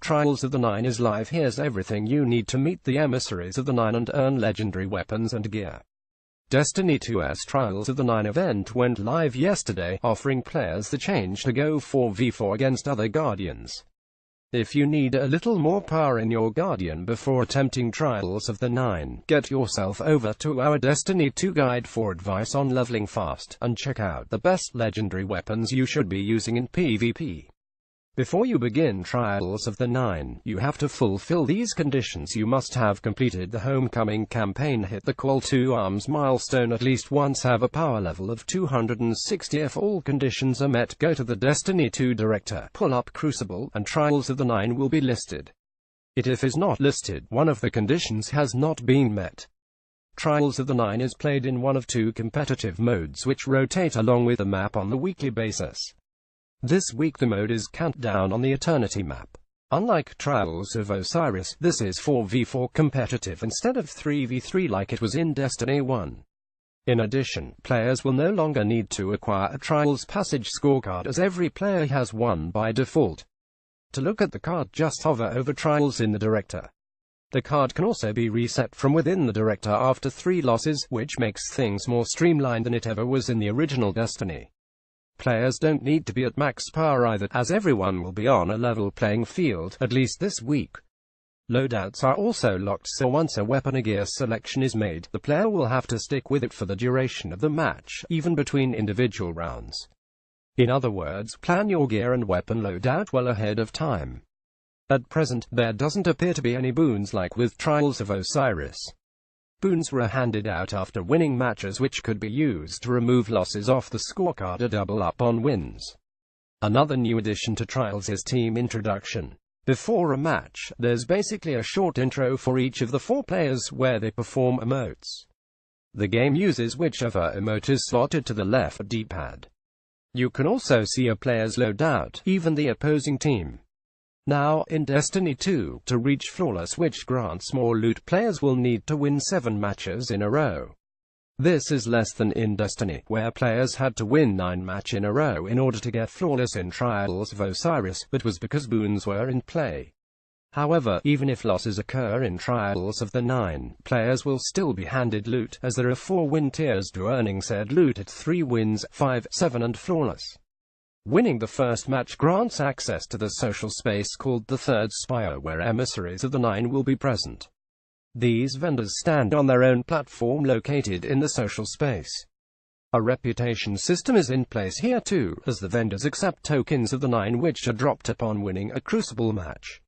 Trials of the Nine is live. Here's everything you need to meet the Emissaries of the Nine and earn legendary weapons and gear. Destiny 2's Trials of the Nine event went live yesterday, offering players the chance to go 4v4 against other Guardians. If you need a little more power in your Guardian before attempting Trials of the Nine, get yourself over to our Destiny 2 guide for advice on leveling fast, and check out the best legendary weapons you should be using in PvP. Before you begin Trials of the Nine, you have to fulfill these conditions. You must have completed the Homecoming campaign, hit the Call to Arms milestone at least once, have a power level of 260. If all conditions are met, go to the Destiny 2 director, pull up Crucible, and Trials of the Nine will be listed. If is not listed, one of the conditions has not been met. Trials of the Nine is played in one of two competitive modes which rotate along with the map on the weekly basis. This week the mode is Countdown on the Eternity map. Unlike Trials of Osiris, this is 4v4 competitive instead of 3v3 like it was in Destiny 1. In addition, players will no longer need to acquire a Trials Passage scorecard, as every player has one by default. To look at the card, just hover over Trials in the director. The card can also be reset from within the director after 3 losses, which makes things more streamlined than it ever was in the original Destiny. Players don't need to be at max power either, as everyone will be on a level playing field, at least this week. Loadouts are also locked, so once a weapon or gear selection is made, the player will have to stick with it for the duration of the match, even between individual rounds. In other words, plan your gear and weapon loadout well ahead of time. At present, there doesn't appear to be any boons like with Trials of Osiris. Boons were handed out after winning matches, which could be used to remove losses off the scorecard or double up on wins. Another new addition to Trials is Team Introduction. Before a match, there's basically a short intro for each of the 4 players where they perform emotes. The game uses whichever emote is slotted to the left D-pad. You can also see a player's loadout, even the opposing team. Now, in Destiny 2, to reach Flawless, which grants more loot, players will need to win 7 matches in a row. This is less than in Destiny, where players had to win 9 matches in a row in order to get Flawless in Trials of Osiris, but was because boons were in play. However, even if losses occur in Trials of the Nine, players will still be handed loot, as there are 4 win tiers to earning said loot at 3 wins, 5, 7 and Flawless. Winning the first match grants access to the social space called the Third Spire, where Emissaries of the Nine will be present. These vendors stand on their own platform located in the social space. A reputation system is in place here too, as the vendors accept tokens of the Nine which are dropped upon winning a Crucible match.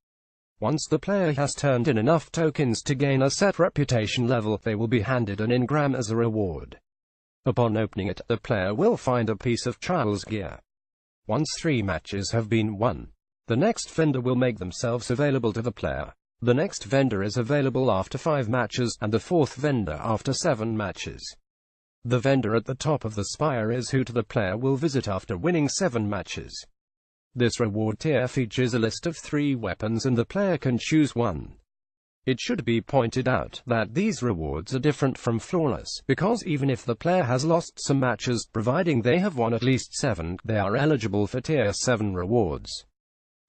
Once the player has turned in enough tokens to gain a set reputation level, they will be handed an engram as a reward. Upon opening it, the player will find a piece of Trials gear. Once 3 matches have been won, the next vendor will make themselves available to the player. The next vendor is available after 5 matches, and the 4th vendor after 7 matches. The vendor at the top of the spire is who the player will visit after winning 7 matches. This reward tier features a list of 3 weapons and the player can choose one. It should be pointed out that these rewards are different from Flawless, because even if the player has lost some matches, providing they have won at least 7, they are eligible for Tier 7 rewards.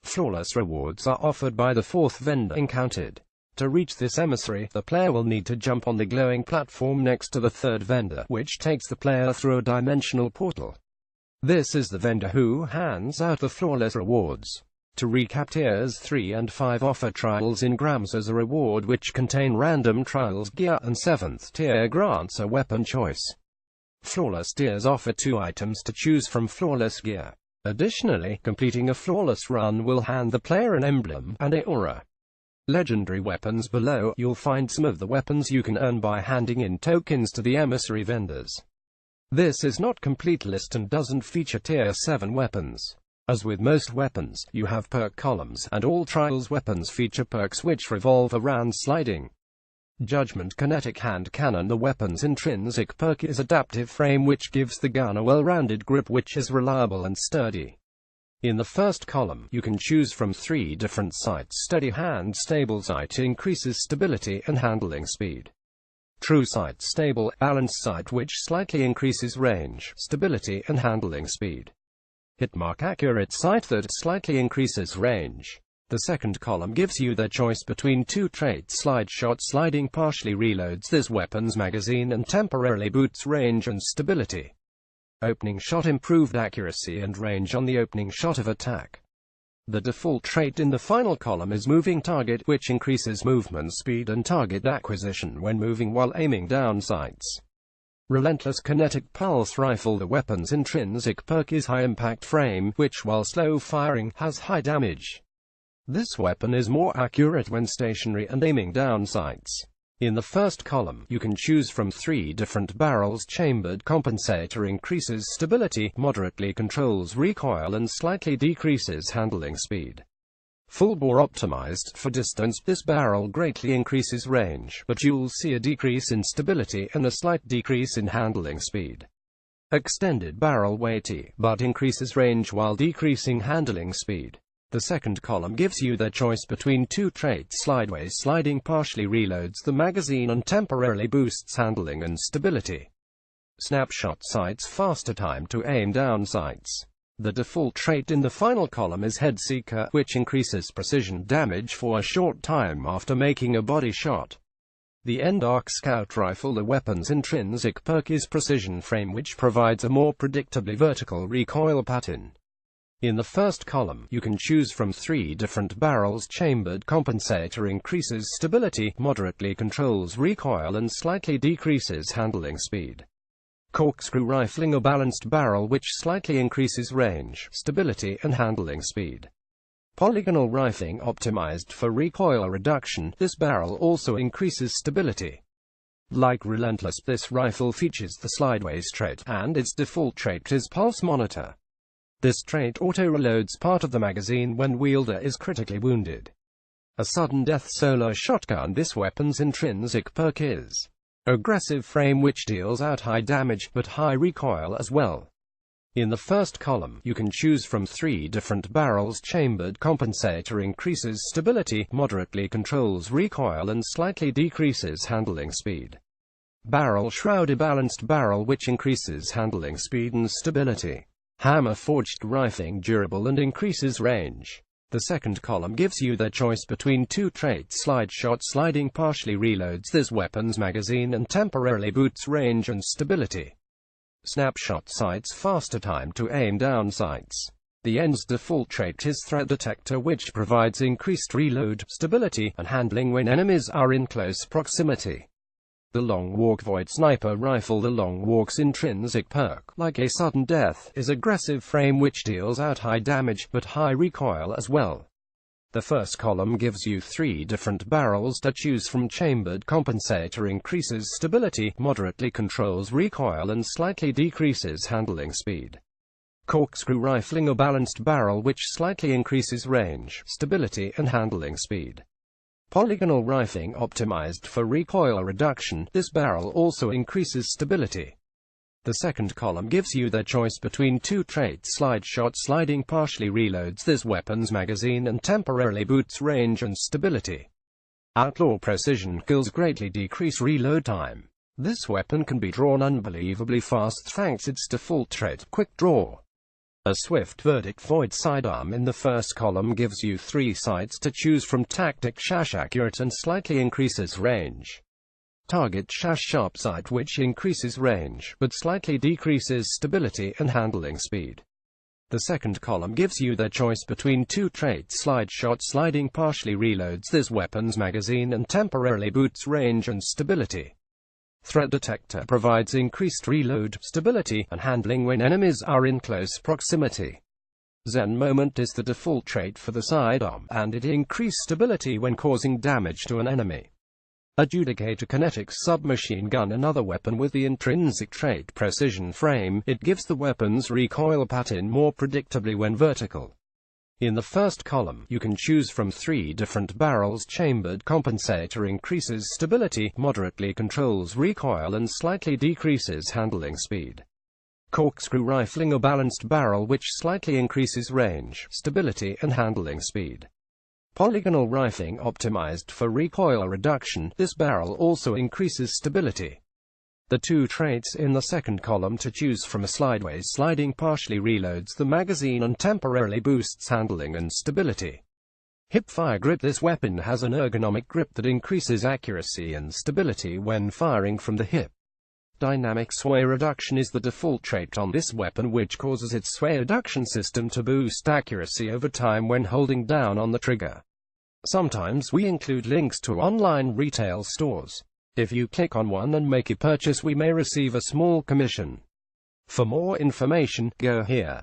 Flawless rewards are offered by the 4th vendor encountered. To reach this emissary, the player will need to jump on the glowing platform next to the 3rd vendor, which takes the player through a dimensional portal. This is the vendor who hands out the Flawless rewards. To recap, Tiers 3 and 5 offer Trials engrams as a reward which contain random Trials gear, and 7th tier grants a weapon choice. Flawless tiers offer 2 items to choose from Flawless gear. Additionally, completing a Flawless run will hand the player an emblem and a aura. Legendary weapons. Below, you'll find some of the weapons you can earn by handing in tokens to the emissary vendors. This is not complete list and doesn't feature Tier 7 weapons. As with most weapons, you have perk columns, and all Trials weapons feature perks which revolve around sliding. Judgment Kinetic Hand Cannon. The weapon's intrinsic perk is Adaptive Frame, which gives the gun a well-rounded grip which is reliable and sturdy. In the first column, you can choose from 3 different sights. Steady Hand Stable Sight increases stability and handling speed. True Sight Stable Balanced Sight, which slightly increases range, stability and handling speed. Hitmark Accurate Sight that slightly increases range. The second column gives you the choice between two traits: slide shot. Sliding partially reloads this weapon's magazine and temporarily boosts range and stability. Opening shot, improved accuracy and range on the opening shot of attack. The default trait in the final column is moving target, which increases movement speed and target acquisition when moving while aiming down sights. Relentless kinetic pulse rifle. The weapon's intrinsic perk is high impact frame, which while slow firing, has high damage. This weapon is more accurate when stationary and aiming down sights. In the first column, you can choose from 3 different barrels. Chambered compensator increases stability, moderately controls recoil and slightly decreases handling speed. Full bore optimized for distance. This barrel greatly increases range, but you'll see a decrease in stability and a slight decrease in handling speed. Extended barrel weighty, but increases range while decreasing handling speed. The second column gives you the choice between two traits: sideways. Sliding partially reloads the magazine and temporarily boosts handling and stability. Snapshot sights, faster time to aim down sights. The default trait in the final column is head seeker, which increases precision damage for a short time after making a body shot. The end arc scout rifle. The weapon's intrinsic perk is precision frame, which provides a more predictably vertical recoil pattern. In the first column, you can choose from 3 different barrels. Chambered compensator increases stability, moderately controls recoil and slightly decreases handling speed. Corkscrew rifling. A balanced barrel which slightly increases range, stability and handling speed. Polygonal rifling optimized for recoil reduction. This barrel also increases stability. Like Relentless, this rifle features the slideways trait, and its default trait is pulse monitor. This trait auto-reloads part of the magazine when wielder is critically wounded. A sudden death solo shotgun. This weapon's intrinsic perk is aggressive frame, which deals out high damage, but high recoil as well. In the first column, you can choose from 3 different barrels. Chambered compensator increases stability, moderately controls recoil and slightly decreases handling speed. Barrel shroud. A balanced barrel which increases handling speed and stability. Hammer forged rifling, durable and increases range. The second column gives you the choice between two traits: slide shot. Sliding partially reloads this weapon's magazine and temporarily boosts range and stability. Snapshot sights, faster time to aim down sights. The end's default trait is threat detector, which provides increased reload, stability, and handling when enemies are in close proximity. The long walk void sniper rifle. The long walk's intrinsic perk, like a sudden death, is aggressive frame, which deals out high damage, but high recoil as well. The first column gives you 3 different barrels to choose from. Chambered compensator increases stability, moderately controls recoil and slightly decreases handling speed. Corkscrew rifling. A balanced barrel which slightly increases range, stability and handling speed. Polygonal rifling optimized for recoil reduction. This barrel also increases stability. The second column gives you the choice between two traits: slide shot. Sliding partially reloads this weapon's magazine and temporarily boosts range and stability. Outlaw precision kills greatly decrease reload time. This weapon can be drawn unbelievably fast thanks its default trait, quick draw. A swift verdict void sidearm. In the first column gives you 3 sights to choose from: tactic shash, accurate and slightly increases range. Target shash, sharp sight, which increases range, but slightly decreases stability and handling speed. The second column gives you the choice between 2 traits: slide shot. Sliding partially reloads this weapon's magazine and temporarily boosts range and stability. Threat detector provides increased reload, stability, and handling when enemies are in close proximity. Zen moment is the default trait for the sidearm, and it increases stability when causing damage to an enemy. Adjudicator kinetic submachine gun. Another weapon with the intrinsic trait precision frame. It gives the weapon's recoil pattern more predictably when vertical. In the first column, you can choose from 3 different barrels. Chambered compensator increases stability, moderately controls recoil and slightly decreases handling speed. Corkscrew rifling. A balanced barrel which slightly increases range, stability and handling speed. Polygonal rifling optimized for recoil reduction. This barrel also increases stability. The 2 traits in the second column to choose from are slideways. Sliding partially reloads the magazine and temporarily boosts handling and stability. Hip Fire Grip. This weapon has an ergonomic grip that increases accuracy and stability when firing from the hip. Dynamic sway reduction is the default trait on this weapon, which causes its sway reduction system to boost accuracy over time when holding down on the trigger. Sometimes we include links to online retail stores. If you click on one and make a purchase, we may receive a small commission. For more information, go here.